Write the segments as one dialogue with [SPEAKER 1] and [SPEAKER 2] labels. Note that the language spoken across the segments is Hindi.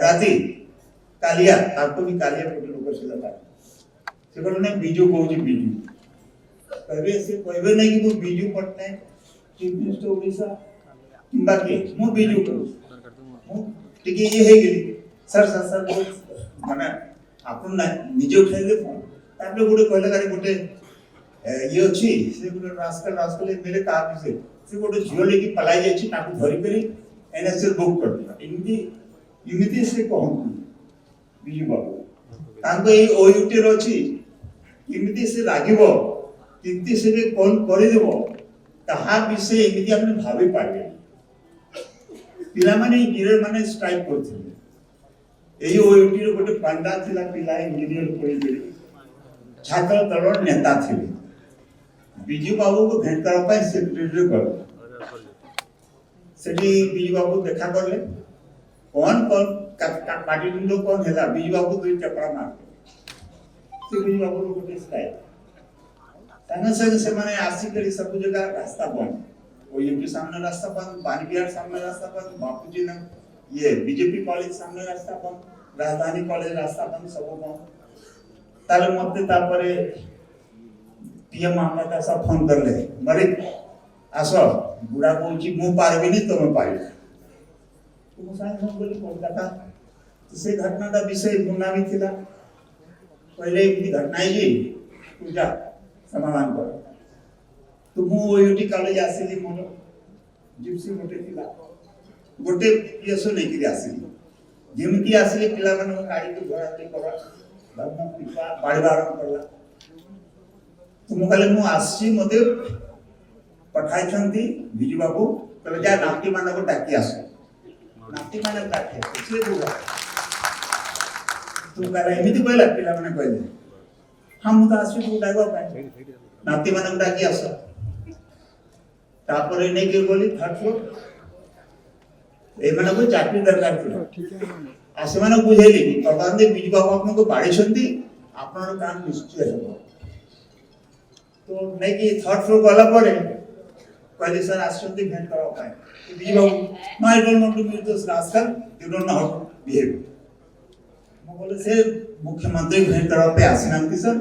[SPEAKER 1] ରାତି କାଲିଆ ତାକୁ ବି କାଲିଆ ଗୋଟେ ଲୋକ ଥିଲା ସେ କହିଲେ ବିଜୁ କହୁଛି ବିଜୁ କହିବେ ସେ କହିବେ ନାହିଁ କି ମୁଁ ବିଜୁ ପଟ୍ଟନାୟକ ଚିଫ ମିନିଷ୍ଟର ଓଡ଼ିଶା କିମ୍ବା କିଏ ମୁଁ ବିଜୁ କହୁଛି ମୁଁ ଟିକେ ଇଏ ହେଇଗଲି ସାର୍ ସାର୍ ସାର୍ ମାନେ ଆପଣ ନିଜେ ଉଠାଇଲେ ଫୋନ୍ ତାପରେ ଗୋଟେ କହିଲେ ଗାଡ଼ି ଗୋଟେ ଇଏ ଅଛି ସେ ଗୋଟେ ରାସ୍କଲ ମିଳେ କାହା ବିଷୟ ସେ ଗୋଟେ ଝିଅ ନେଇକି ପଳାଇ ଯାଇଛି ତାକୁ ଧରିକରି NSL ବୁକ୍ କରିଦେଲା ଏମିତି ସେ କହନ୍ତି ବିଜୁ ବାବୁ ତାଙ୍କ ଏଇ OUT ଅଛି କେମିତି ସେ ଲାଗିବ କେମିତି ସେ କଣ କରିଦେବ ତାହା ବିଷୟ ଏମିତି ଆମେ ଭାବି ପାରିବେ ପିଲାମାନେ ଇଞ୍ଜିନିୟର ମାନେ ଷ୍ଟ୍ରାଇକ୍ କରୁଥିଲେ ଏଇ OUT ର ଗୋଟେ ପାଣ୍ଡା ଥିଲା ପିଲା ଇଞ୍ଜିନିୟର କରିଥିଲେ ଛାତ୍ର ଦଳର ନେତା ଥିଲେ ବିଜୁ ବାବୁକୁ ଭେଟ କରିବା ପାଇଁ ସେକ୍ରେଟାରୀ ଗଲେ ସେଠି ବିଜୁ ବାବୁ ଦେଖା କଲେ कौन पार्टी तुम कौन है बीज बाबू दुई चपड़ा मारते से बीज बाबू को गोटे स्टाइल संगे संगे से माने आसिकरी सब जगह रास्ता बंद OUT सामने रास्ता बंद बानीबिहार सामने रास्ता बंद बापूजी ने ये बीजेपी कॉलेज सामने रास्ता बंद राजधानी कॉलेज रास्ता बंद सब बंद ताले मते तापरे PM मोहम्मद सब फोन करले मरे आसो बुढ़ा कहूची मु पारबिनी तुम पारिबो कोलकाता से घटना का विषय गुना भी थिला पहले एमती घटना है पूजा समाधान कर तो मु OUT कॉलेज आसिली मोर जिप्सी गोटे थिला गोटे पीएसओ नहीं कि आसिली जेमती आसिली पिला मन गाड़ी को घोराती करा धर्म पिपा बाड़ीबारन करला तो मु कहले मु आसी मते पठाई छंती बिजू बाबू कहले जा नाती मान को डाकी आसो नाती माने डाके इसलिए बुआ तू कहला एमिति कहला पिला माने कहले हम तो आसी तू डागवा पाए नाती माने डाकी आस तापरे नै के बोली थर्ड फ्लोर ए माने को चाकरी दरकार थिला आसे माने बुझेली भगवान दे बिजू बाबू आपन को बाड़ी छंती आपनर काम निश्चय हेबो तो नै कि थर्ड फ्लोर गला पड़े कहले सर आसंती भेंट करा पाए Biju Babu my don't want to be this rascal you don't know how to behave मो बोले से मुख्यमंत्री भेंट करा पे आसिनांती सर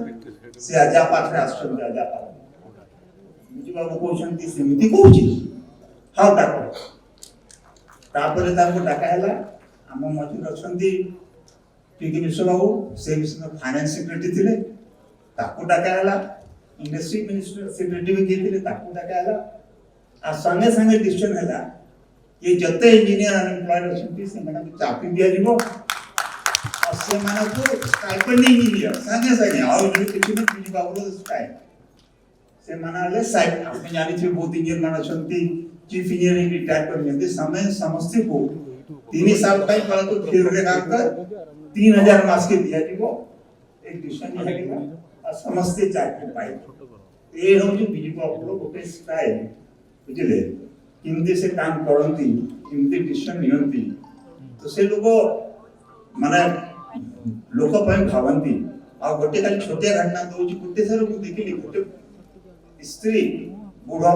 [SPEAKER 1] से आजा पाथरे आश्रम आजा पा बिजू बाबू कहउछंती सेमिति कहउची हाउ डाको तापरे ताको डाका हैला हम मजूर अछंती टीके मिश्र बाबू से विषय फाइनेंस सेक्रेटरी थिले ताको डाका हैला इंडस्ट्री मिनिस्टर सेक्रेटरी भी थिले ताको डाका हैला आ संगे संगे डिसीजन हैला ये जते इंजीनियर अनएम्प्लॉयड अछंती से माने चाकरी दिया जीवो और से माने को स्टाइपेंड इंजीनियर संगे संगे और जो किछि न बिजू बाबू स्टाइल से माने साइड आपने जानि छे बहुत इंजीनियर माने अछंती चीफ इंजीनियर रिटायर कर लेते समय समस्ती को 3 साल तक परंतु फिर रे काम कर 3000 मास के दिया जीवो एक डिसीजन दिया और समस्ती चाकरी पाई ए हो जो बिजू बाबू गोटे स्टाइल बुझले किमती से काम करती किमती डिसीजन नियंती तो से लोग माने लोक पय भावंती आ गोटे खाली छोटे घटना दोची गोटे सर को देखिली गोटे स्त्री बुढ़ो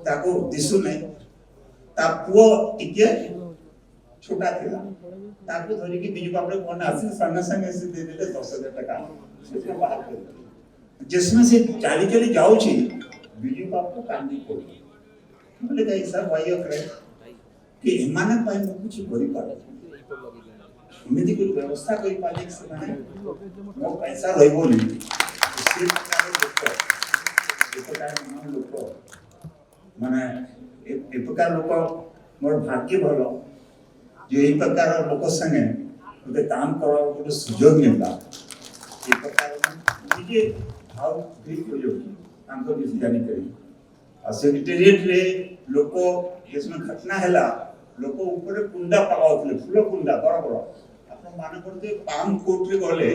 [SPEAKER 1] ताको दिसु नहीं ता पुओ टिके छोटा थिला ताको धरि कि बिजू बाबू कोन आसी संग संग से दे देले 10000 टका से बाहर कर जिसमें से चाली चली जाऊ छी बिजू बाबू कांदी को बोले कई सर वाई करे कि हिमानक पाई मु कुछ करि पारे एमिति कोई व्यवस्था करि पाले से माने मो पैसा रहबो नि से प्रकार लोक माने ए प्रकार लोक मोर भाग्य भलो जे ए प्रकार लोक संगे ओते काम करा गोटे सुयोग मिलला ए प्रकार निजे भाव भी योगी हमको भी जानी करी सेक्रेटेरिएट रे लोक इसमें घटना हैला लोक ऊपर कुंडा पकाउतले फूल कुंडा बड़ बड़ अपन मान करते पाम कोर्ट रे गले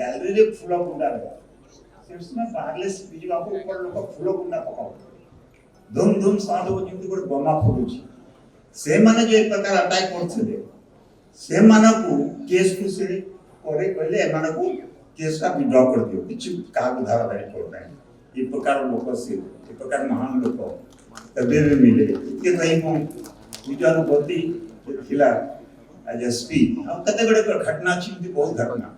[SPEAKER 1] गैलरी रे फूल कुंडा रे इसमें बाहरले बिजू बाबू ऊपर लोक फूल कुंडा पकाउ धूम धूम साउंड हो जिंती कोड बमा फुडुची से माने जे प्रकार अटैक करथले से माने को केस को से करे कहले ए माने को केस का विड्रॉ कर दियो किछ का उधार दारी करता है ये प्रकार लोक से ये प्रकार महान लोक तबे भी मिले के कहीं को विचार होती थिला एज एसपी कते गुड़े घटना अच्छी बहुत घटना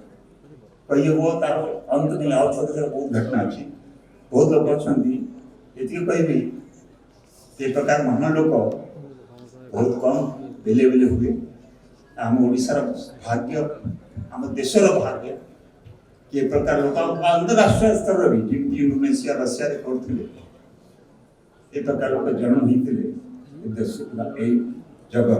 [SPEAKER 1] कही वो तार अंत नहीं आउ बहुत घटना अच्छी बहुत लोग अच्छा ये कहबी ये प्रकार महान लोक बहुत कम बेले बेले हुए आम ओडिशार भाग्य आम देशर भाग्य ये प्रकार लोक अंतरराष्ट्रीय स्तर भी जमी इंडोनेशिया रशिया करते ये प्रकार लोक जन्म होते देश जगह